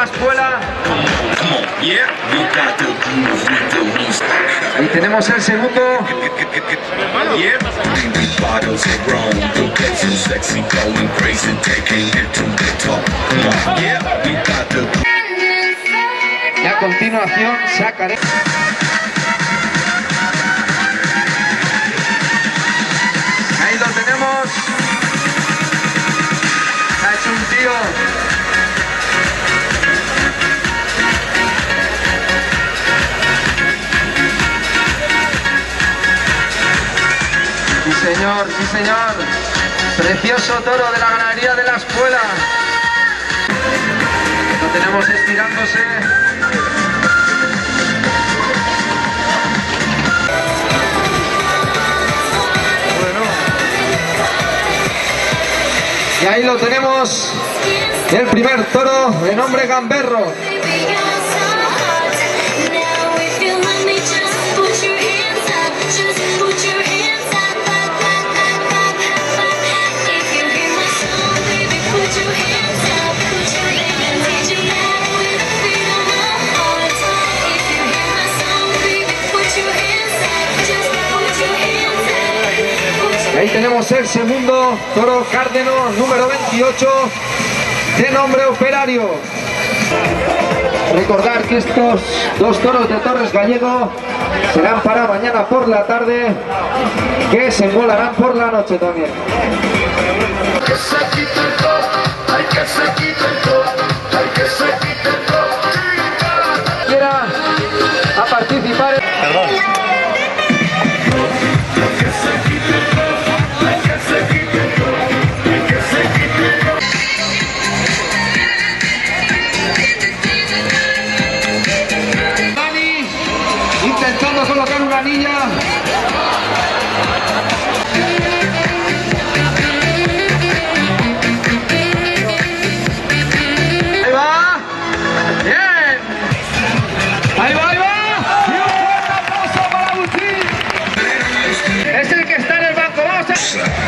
espuela. Ahí tenemos el segundo. Y a continuación sacaré. Ahí lo tenemos. Ha hecho un tío. Sí señor, sí señor. Precioso toro de la ganadería de la espuela. Lo tenemos estirándose. Y ahí lo tenemos, el primer toro de nombre Gamberro. Ahí tenemos el segundo toro cárdeno, número 28, de nombre Operario. Recordar que estos dos toros de Torres Gallego serán para mañana por la tarde, que se enmolarán por la noche también. Quiera a participar. Perdón. Intentando colocar una anilla. Ahí va. Bien. Ahí va, ahí va. Y un fuerte aplauso para Buchín. Es el que está en el banco. Vamos a...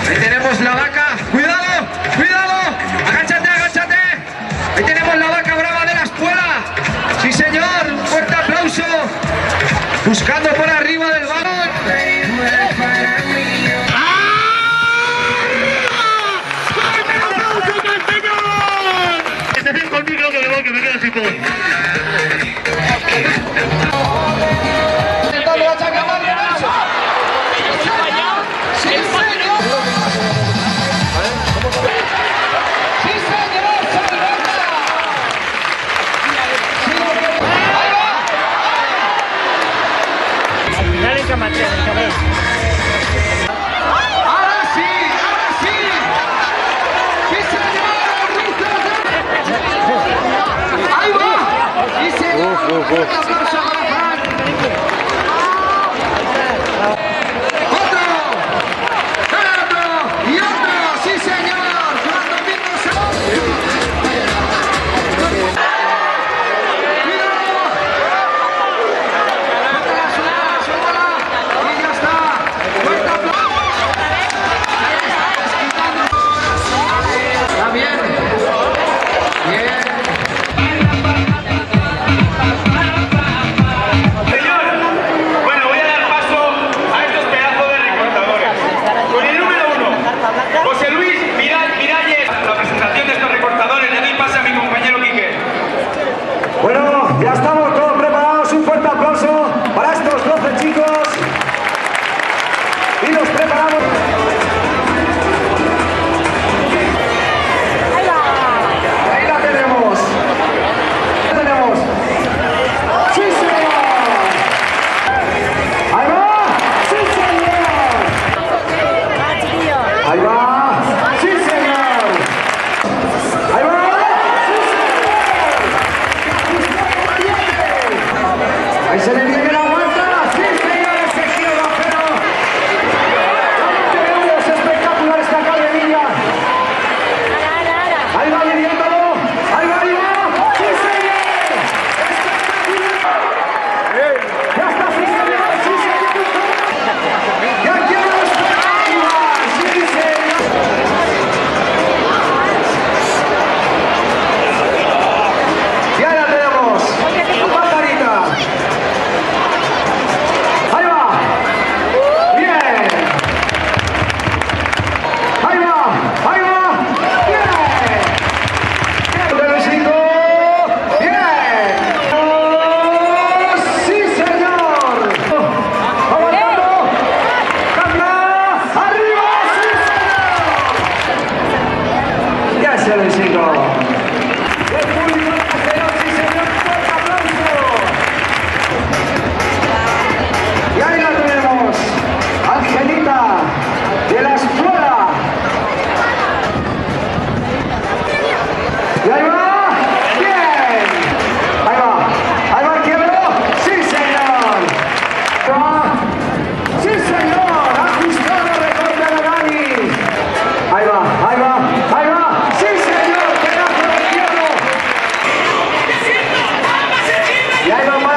Ahí tenemos la vaca. Cuidado, cuidado. Agáchate, agáchate. Ahí tenemos la vaca brava de la espuela. Sí señor, un fuerte aplauso. Buscando por arriba del balón. Este conmigo que me quedo así todo. Ahora sí, ahora sí. Sí señor. Ahí va. Sí señor. Un aplauso para Fran. Otro. Otro. Y otro. Sí señor. Juan Domingo Y ahí va